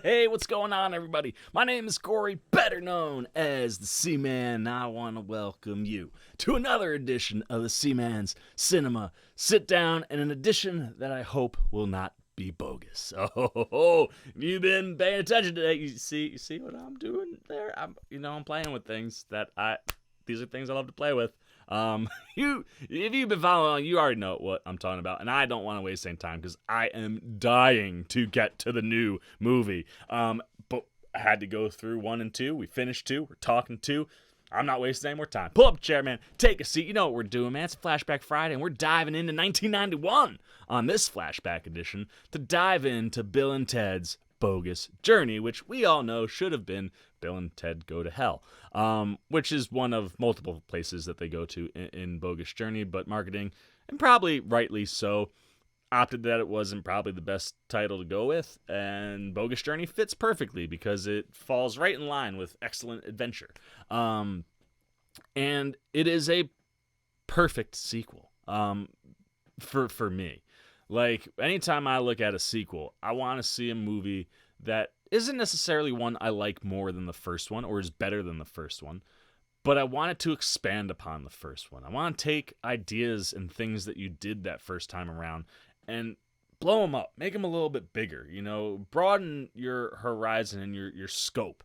Hey, what's going on, everybody? My name is Corey, better known as the Seaman. I want to welcome you to another edition of the Seaman's Cinema Sit-Down, and an edition that I hope will not be bogus. Oh, you've been paying attention today. You see what I'm doing there? I'm playing with things these are things I love to play with. If you've been following, you already know what I'm talking about, and I don't want to waste any time because I am dying to get to the new movie. But I had to go through 1 and 2. We finished 2. We're talking 2. I'm not wasting any more time. Pull up a chair, man. Take a seat. You know what we're doing, man. It's Flashback Friday, and we're diving into 1991 on this Flashback edition to dive into Bill and Ted's Bogus Journey, which we all know should have been Bill and Ted Go to Hell, which is one of multiple places that they go to in Bogus Journey, but marketing, and probably rightly so, opted that it wasn't probably the best title to go with, and Bogus Journey fits perfectly because it falls right in line with Excellent Adventure. And it is a perfect sequel for me. Like, anytime I look at a sequel, I want to see a movie that isn't necessarily one I like more than the first one or is better than the first one, but I want it to expand upon the first one. I want to take ideas and things that you did that first time around and blow them up, make them a little bit bigger, broaden your horizon and your scope,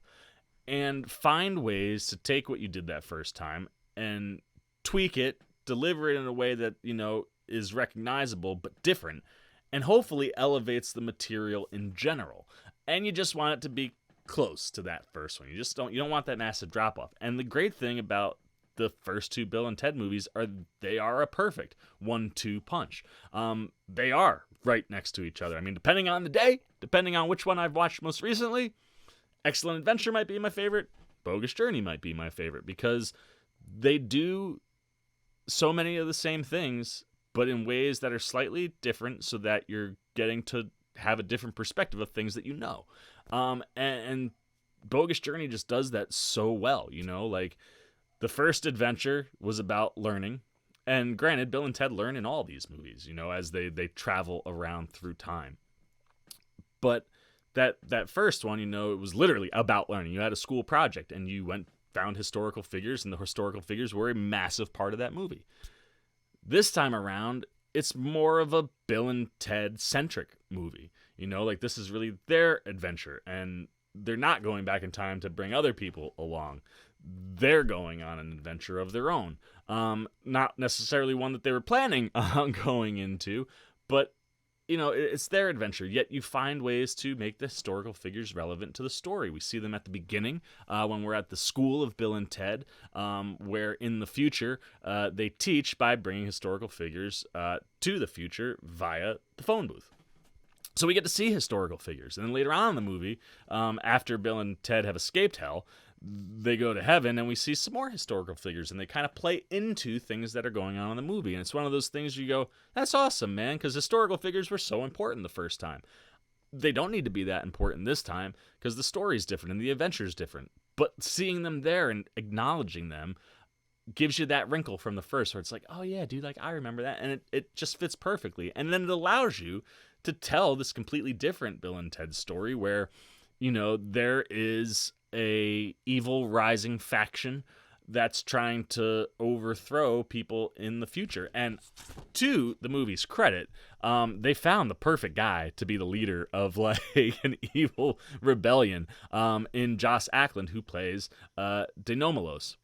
and find ways to take what you did that first time and tweak it, deliver it in a way that, is recognizable but different, and hopefully elevates the material in general. And you just want it to be close to that first one. You don't want that massive drop off. And the great thing about the first 2 Bill and Ted movies they are a perfect 1-2 punch. They are right next to each other. I mean, depending on the day, depending on which one I've watched most recently, Excellent Adventure might be my favorite, Bogus Journey might be my favorite, because they do so many of the same things, but in ways that are slightly different, so that you're getting to have a different perspective of things that you know. And Bogus Journey just does that so well, like the first adventure was about learning, and granted, Bill and Ted learn in all these movies, as they travel around through time. But that first one, it was literally about learning. You had a school project, and you found historical figures, and the historical figures were a massive part of that movie. This time around, it's more of a Bill and Ted centric movie. Like, this is really their adventure, and they're not going back in time to bring other people along. They're going on an adventure of their own. Not necessarily one that they were planning on going into, but it's their adventure, yet you find ways to make the historical figures relevant to the story. We see them at the beginning when we're at the school of Bill and Ted, where in the future they teach by bringing historical figures to the future via the phone booth. So we get to see historical figures. And then later on in the movie, after Bill and Ted have escaped hell, they go to heaven, and we see some more historical figures, and they kind of play into things that are going on in the movie. And it's one of those things you go, that's awesome, man, because historical figures were so important the first time. They don't need to be that important this time, because the story's different and the adventure's different. But seeing them there and acknowledging them gives you that wrinkle from the first, where it's like, oh yeah, dude, like, I remember that, and it just fits perfectly. And then it allows you to tell this completely different Bill and Ted story where, there is a evil rising faction that's trying to overthrow people in the future. And to the movie's credit, they found the perfect guy to be the leader of like an evil rebellion in Joss Ackland, who plays Deinomelos.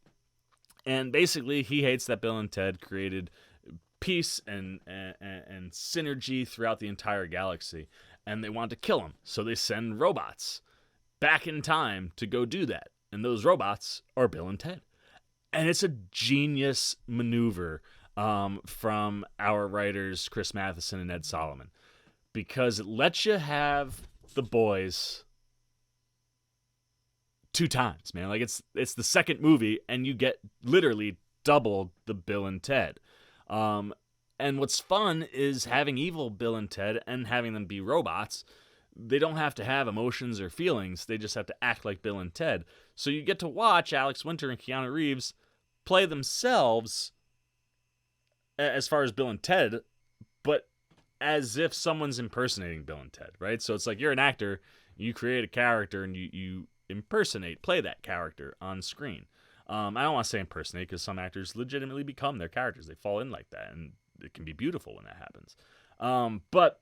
And basically, he hates that Bill and Ted created peace and synergy throughout the entire galaxy, and they want to kill him. So they send robots back in time to go do that. And those robots are Bill and Ted. And it's a genius maneuver from our writers, Chris Matheson and Ed Solomon, because it lets you have the boys 2 times, man. Like, it's the second movie, and you get literally double the Bill and Ted. And what's fun is having evil Bill and Ted and having them be robots. They don't have to have emotions or feelings. They just have to act like Bill and Ted. So you get to watch Alex Winter and Keanu Reeves play themselves as far as Bill and Ted, but as if someone's impersonating Bill and Ted, right? So it's like you're an actor, You create a character and you play that character on screen. I don't want to say impersonate because some actors legitimately become their characters. They fall in like that, and it can be beautiful when that happens. But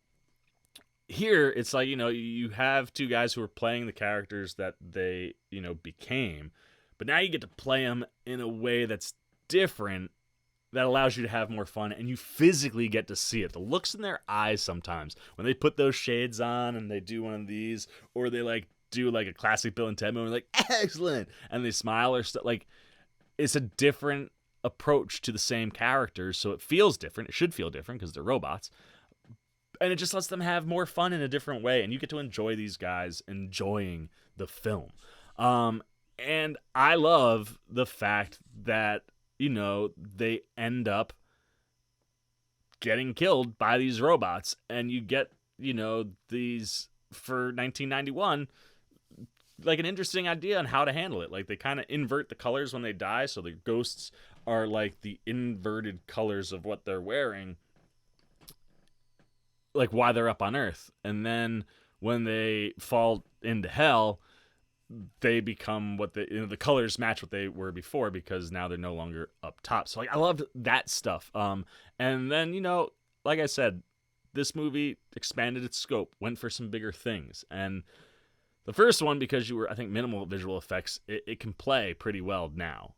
here, it's like, you have two guys who are playing the characters that they, became, but now you get to play them in a way that's different, that allows you to have more fun, and you physically get to see it. The looks in their eyes sometimes, when they put those shades on and they do one of these, or they do a classic Bill and Ted movie, like, excellent, and they smile or stuff. Like, it's a different approach to the same characters, so it feels different. It should feel different because they're robots, and it just lets them have more fun in a different way, and you get to enjoy these guys enjoying the film. And I love the fact that they end up getting killed by these robots, and you get these, for 1991, like, an interesting idea on how to handle it. Like, they kind of invert the colors when they die, so the ghosts are like the inverted colors of what they're wearing, like, while they're up on Earth. And then when they fall into hell, they become what the colors match what they were before, because now they're no longer up top. So, like, I loved that stuff. And then, like I said, this movie expanded its scope, went for some bigger things. And the first one, because you were, I think, minimal visual effects, it can play pretty well now.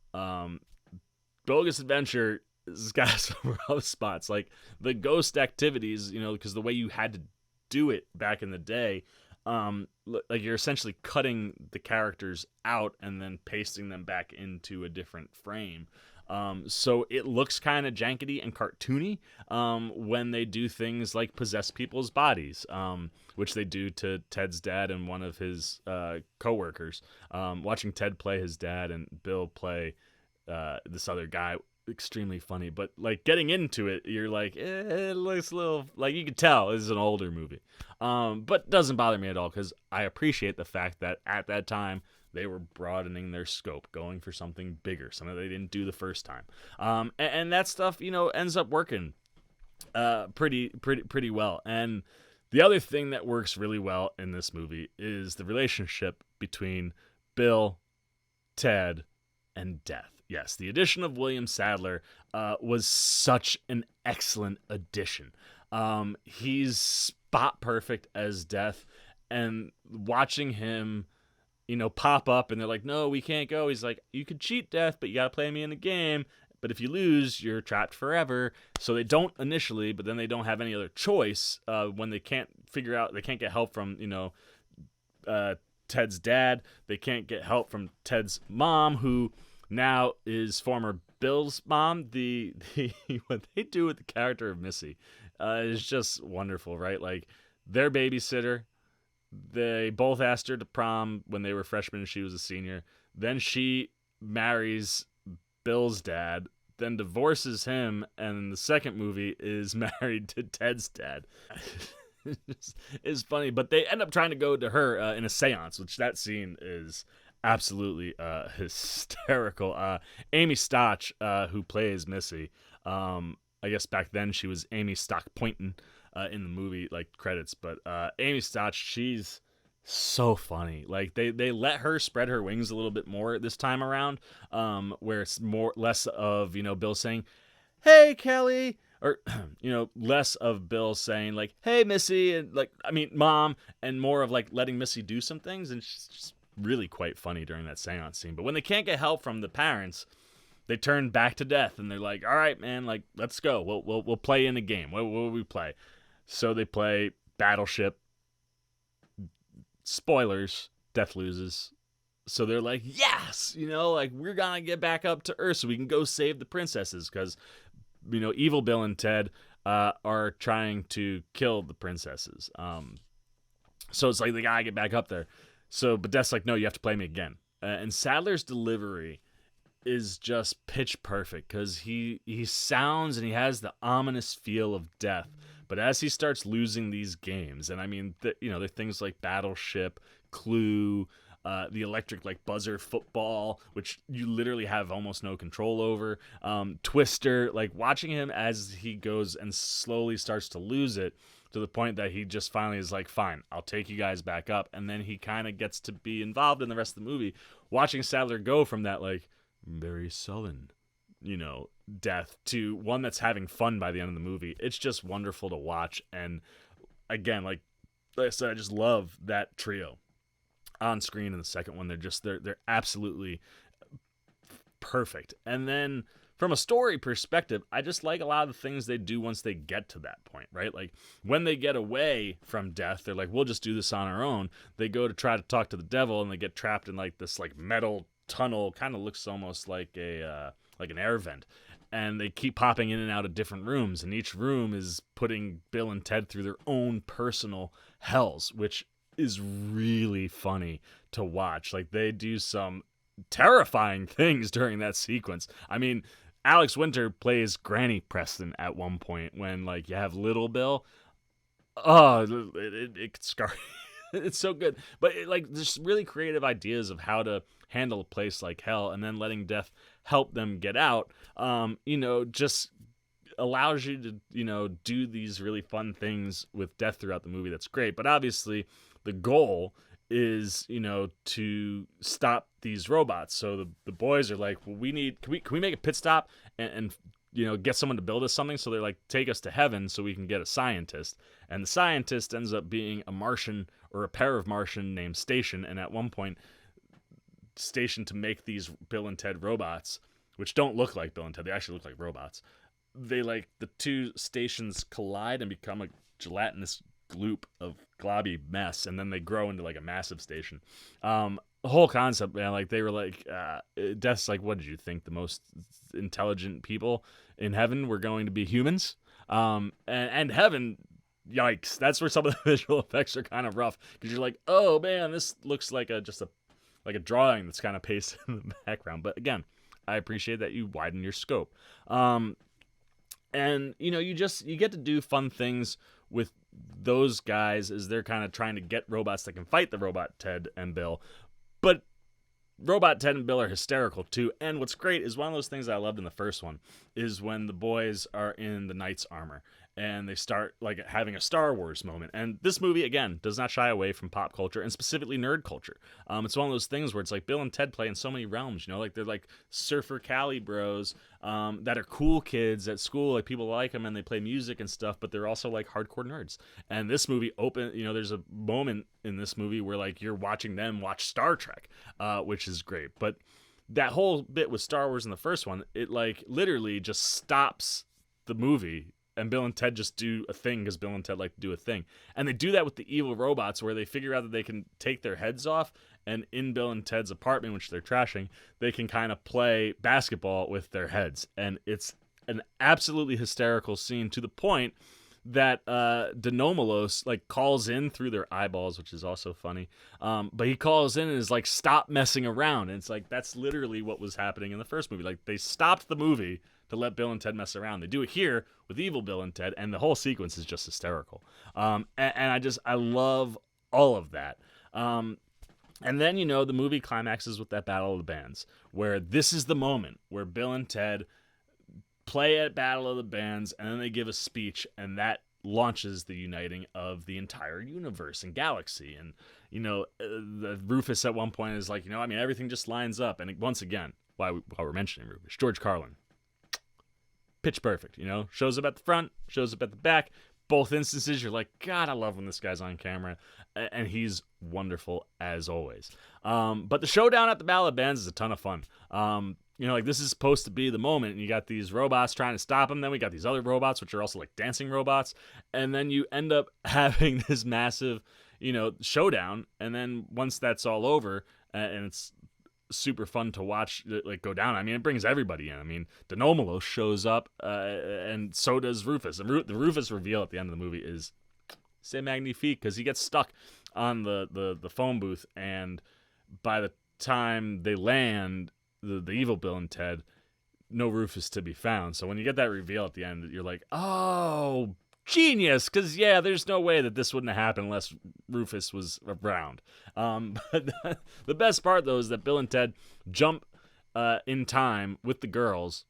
Bogus Adventure has got some rough spots. Like, the ghost activities, because the way you had to do it back in the day, like, you're essentially cutting the characters out and then pasting them back into a different frame. So it looks kind of jankety and cartoony when they do things like possess people's bodies, which they do to Ted's dad and one of his co-workers. Watching Ted play his dad and Bill play this other guy, extremely funny. But, like, getting into it, you're like, it looks a little, like, you can tell this is an older movie. But doesn't bother me at all, because I appreciate the fact that at that time they were broadening their scope, going for something bigger, something they didn't do the first time. And that stuff, ends up working pretty well. And the other thing that works really well in this movie is the relationship between Bill, Ted, and Death. Yes, the addition of William Sadler was such an excellent addition. He's spot perfect as Death, and watching him, pop up, and they're like, no, we can't go. He's like, you could cheat, Death, but you gotta play me in the game. But if you lose, you're trapped forever. So they don't initially, but then they don't have any other choice when they can't they can't get help from, Ted's dad. They can't get help from Ted's mom, who now is former Bill's mom. The what they do with the character of Missy is just wonderful, right? Like, their babysitter, they both asked her to prom when they were freshmen and she was a senior. Then she marries Bill's dad, then divorces him, and the second movie is married to Ted's dad. It's funny, but they end up trying to go to her in a seance, which that scene is absolutely hysterical. Amy Stotch, who plays Missy, I guess back then she was Amy Stock Poynton in the movie, like, credits, but Amy Stotch, she's so funny. Like, they let her spread her wings a little bit more this time around, where it's less of Bill saying, hey, Kelly, or less of Bill saying, like, hey, Missy, and, like, Mom, and more of, like, letting Missy do some things. And she's just really quite funny during that seance scene. But when they can't get help from the parents, they turn back to Death, and they're like, all right, man, like, let's go. We'll play in a game. What will we play? So they play Battleship. Spoilers, Death loses. So they're like, yes, like, we're gonna get back up to Earth so we can go save the princesses, because evil Bill and Ted are trying to kill the princesses. So it's like, they gotta get back up there. So, but Death's like, no, you have to play me again. And Sadler's delivery is just pitch perfect, because he sounds and he has the ominous feel of Death. But as he starts losing these games, and they're things like Battleship, Clue, the electric, like, buzzer football, which you literally have almost no control over, Twister, like, watching him as he goes and slowly starts to lose it, to the point that he just finally is like, fine, I'll take you guys back up. And then he kind of gets to be involved in the rest of the movie, watching Sadler go from that, like, very sullen, death to one that's having fun by the end of the movie. It's just wonderful to watch. And again, like I said, I just love that trio on screen in the second one. They're absolutely perfect. And then from a story perspective, I just like a lot of the things they do once they get to that point, right? Like when they get away from death, they're like, we'll just do this on our own. They go to try to talk to the devil, and they get trapped in like this like metal tunnel, kind of looks almost like an air vent. And they keep popping in and out of different rooms, and each room is putting Bill and Ted through their own personal hells, which is really funny to watch. Like, they do some terrifying things during that sequence. I mean, Alex Winter plays Granny Preston at one point when, like, you have little Bill. Oh, it could scar you. It's so good. But, there's really creative ideas of how to handle a place like hell, and then letting death help them get out, just allows you to, do these really fun things with death throughout the movie. That's great. But obviously the goal is, to stop these robots. So the boys are like, well, can we make a pit stop and get someone to build us something? So they're like, take us to heaven so we can get a scientist. And the scientist ends up being a Martian, or a pair of Martian named Station. And at one point, Station, to make these Bill and Ted robots, which don't look like Bill and Ted, they actually look like robots. They the two stations collide and become a gelatinous gloop of globby mess, and then they grow into like a massive station. The whole concept, man, they were like, Death's like, what did you think? The most intelligent people in heaven were going to be humans? And heaven, yikes, that's where some of the visual effects are kind of rough, because you're like, oh man, this looks like a drawing that's kind of pasted in the background. But again, I appreciate that you widen your scope. And you get to do fun things with those guys as they're kind of trying to get robots that can fight the robot Ted and Bill. But Robot Ted and Bill are hysterical too. And what's great is one of those things I loved in the first one is when the boys are in the knight's armor and they start like having a Star Wars moment. And this movie, again, does not shy away from pop culture and specifically nerd culture. It's one of those things where it's like Bill and Ted play in so many realms, they're like surfer Cali bros that are cool kids at school. Like, people like them and they play music and stuff, but they're also like hardcore nerds. And this movie there's a moment in this movie where like you're watching them watch Star Trek, which is great. But that whole bit with Star Wars in the first one, it like literally just stops the movie, and Bill and Ted just do a thing because Bill and Ted like to do a thing. And they do that with the evil robots, where they figure out that they can take their heads off, and in Bill and Ted's apartment, which they're trashing, they can kind of play basketball with their heads. And it's an absolutely hysterical scene, to the point that Denomalos like calls in through their eyeballs, which is also funny. But he calls in and is like, stop messing around. And it's like, that's literally what was happening in the first movie. Like, they stopped the movie to let Bill and Ted mess around. They do it here with evil Bill and Ted, and the whole sequence is just hysterical. And I love all of that. And then, the movie climaxes with that Battle of the Bands, where this is the moment where Bill and Ted play at Battle of the Bands, and then they give a speech, and that launches the uniting of the entire universe and galaxy. And, the Rufus at one point is like, everything just lines up. And once again, while we're mentioning Rufus, George Carlin, pitch perfect, shows up at the front, shows up at the back. Both instances, you're like, God, I love when this guy's on camera. And he's wonderful as always. But the showdown at the Battle of Bands is a ton of fun. This is supposed to be the moment, and you got these robots trying to stop him. Then we got these other robots, which are also like dancing robots. And then you end up having this massive, showdown. And then once that's all over, and it's super fun to watch like go down. It brings everybody in. Denomalos shows up, and so does Rufus. And the Rufus reveal at the end of the movie is c'est magnifique, because he gets stuck on the phone booth, and by the time they land, the evil Bill and Ted, no Rufus to be found. So when you get that reveal at the end, you're like, oh, genius, because there's no way that this wouldn't have happened unless Rufus was around. But the best part, though, is that Bill and Ted jump in time with the girls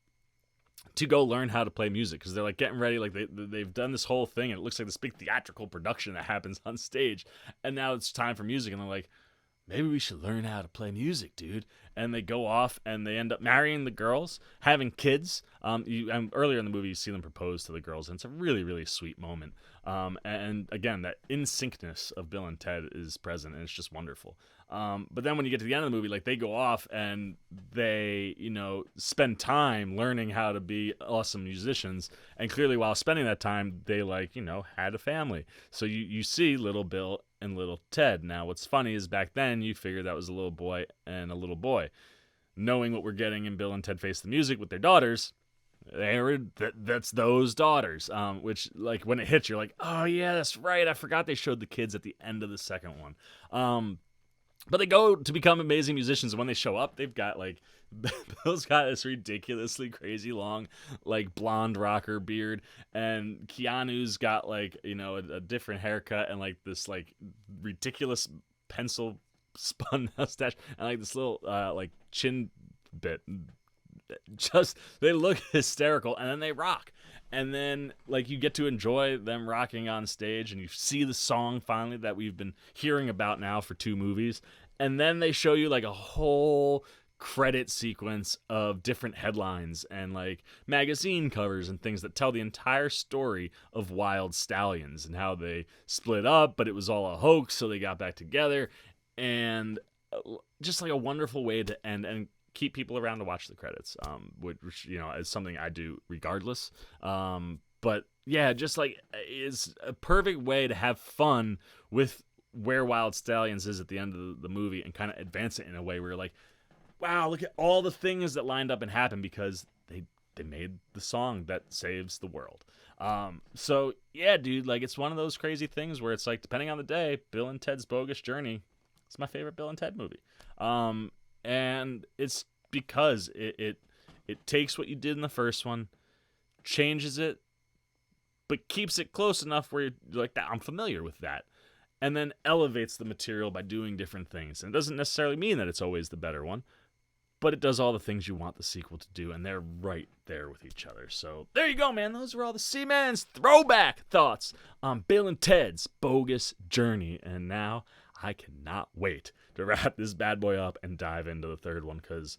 to go learn how to play music, because they're like getting ready, like they've done this whole thing and it looks like this big theatrical production that happens on stage, and now it's time for music, and they're like, maybe we should learn how to play music, dude. And they go off and they end up marrying the girls, having kids. Earlier in the movie, you see them propose to the girls, and it's a really, really sweet moment. And again, that in-syncness of Bill and Ted is present, and it's just wonderful. But then when you get to the end of the movie, like, they go off and they, spend time learning how to be awesome musicians. And clearly, while spending that time, they, had a family. So you see little Bill and little Ted. Now, what's funny is back then you figured that was a little boy and a little boy. Knowing what we're getting in Bill and Ted Face the Music with their daughters, that's those daughters. Which, like, when it hits, you're like, oh yeah, that's right. I forgot they showed the kids at the end of the second one. But they go to become amazing musicians, and when they show up, they've got, like, Bill's got this ridiculously crazy long, like, blonde rocker beard, and Keanu's got, like, a different haircut and, like, this, like, ridiculous pencil spun mustache and, like, this little like, chin bit. Just, they look hysterical, and then they rock. And then, like, you get to enjoy them rocking on stage, and you see the song finally that we've been hearing about now for 2 movies. And then they show you, like, a whole credit sequence of different headlines and, like, magazine covers and things that tell the entire story of Wild Stallions and how they split up, but it was all a hoax, so they got back together. And just, like, a wonderful way to end and keep people around to watch the credits, which is something I do regardless. But yeah, just, like, is a perfect way to have fun with where Wild Stallions is at the end of the movie, and kind of advance it in a way where you're like, wow, look at all the things that lined up and happened because they made the song that saves the world. So yeah, dude, like, it's one of those crazy things where it's like, depending on the day, Bill and Ted's Bogus Journey, it's my favorite Bill and Ted movie. And it's because it takes what you did in the first one, changes it, but keeps it close enough where you're like, I'm familiar with that, and then elevates the material by doing different things. And it doesn't necessarily mean that it's always the better one, but it does all the things you want the sequel to do, and they're right there with each other. So there you go, man. Those are all the Seaman's throwback thoughts on Bill and Ted's Bogus Journey. And now I cannot wait to wrap this bad boy up and dive into the third one, because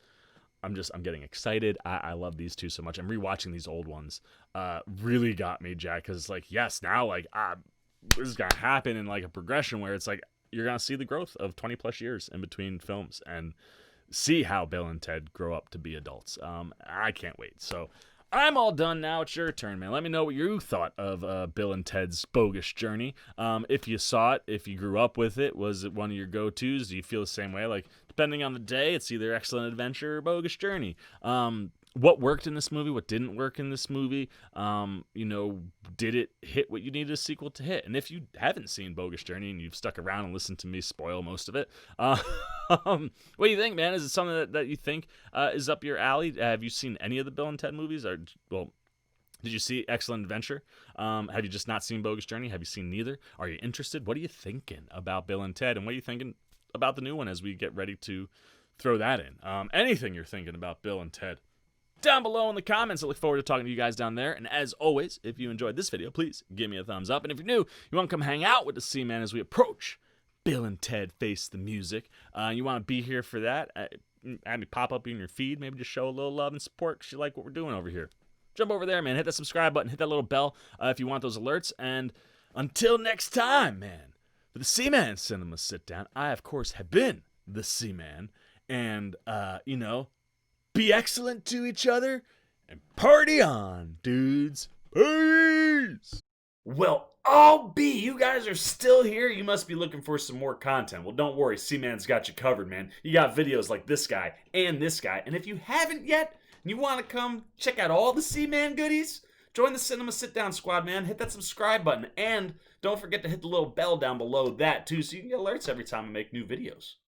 I'm getting excited. I love these two so much. And rewatching these old ones really got me, Jack, because it's like, yes, now, like, this is going to happen in, like, a progression where it's like you're going to see the growth of 20 plus years in between films and see how Bill and Ted grow up to be adults. I can't wait. So I'm all done now. It's your turn, man. Let me know what you thought of Bill and Ted's Bogus Journey. If you saw it, if you grew up with it, was it one of your go-tos? Do you feel the same way? Like, depending on the day, it's either Excellent Adventure or Bogus Journey. What worked in this movie? What didn't work in this movie? Did it hit what you needed a sequel to hit? And if you haven't seen Bogus Journey and you've stuck around and listened to me spoil most of it, what do you think, man? Is it something that you think is up your alley? Have you seen any of the Bill and Ted movies? Or, well, did you see Excellent Adventure? Have you just not seen Bogus Journey? Have you seen neither? Are you interested? What are you thinking about Bill and Ted? And what are you thinking about the new one as we get ready to throw that in? Anything you're thinking about Bill and Ted, down below in the comments. I look forward to talking to you guys down there. And as always, if you enjoyed this video, please give me a thumbs up. And if you're new, you want to come hang out with the Seaman as we approach Bill and Ted Face the Music, you want to be here for that, have me pop up in your feed, maybe just show a little love and support because you like what we're doing over here. Jump over there, man. Hit that subscribe button. Hit that little bell if you want those alerts. And until next time, man, for the Seaman Cinema Sit Down, I, of course, have been the Seaman. And, be excellent to each other and party on, dudes. Peace. Well, I'll be. You guys are still here. You must be looking for some more content. Well, don't worry. Seaman's got you covered, man. You got videos like this guy and this guy. And if you haven't yet, and you want to come check out all the Seaman goodies, join the Cinema Sit Down Squad, man. Hit that subscribe button. And don't forget to hit the little bell down below that, too, so you can get alerts every time I make new videos.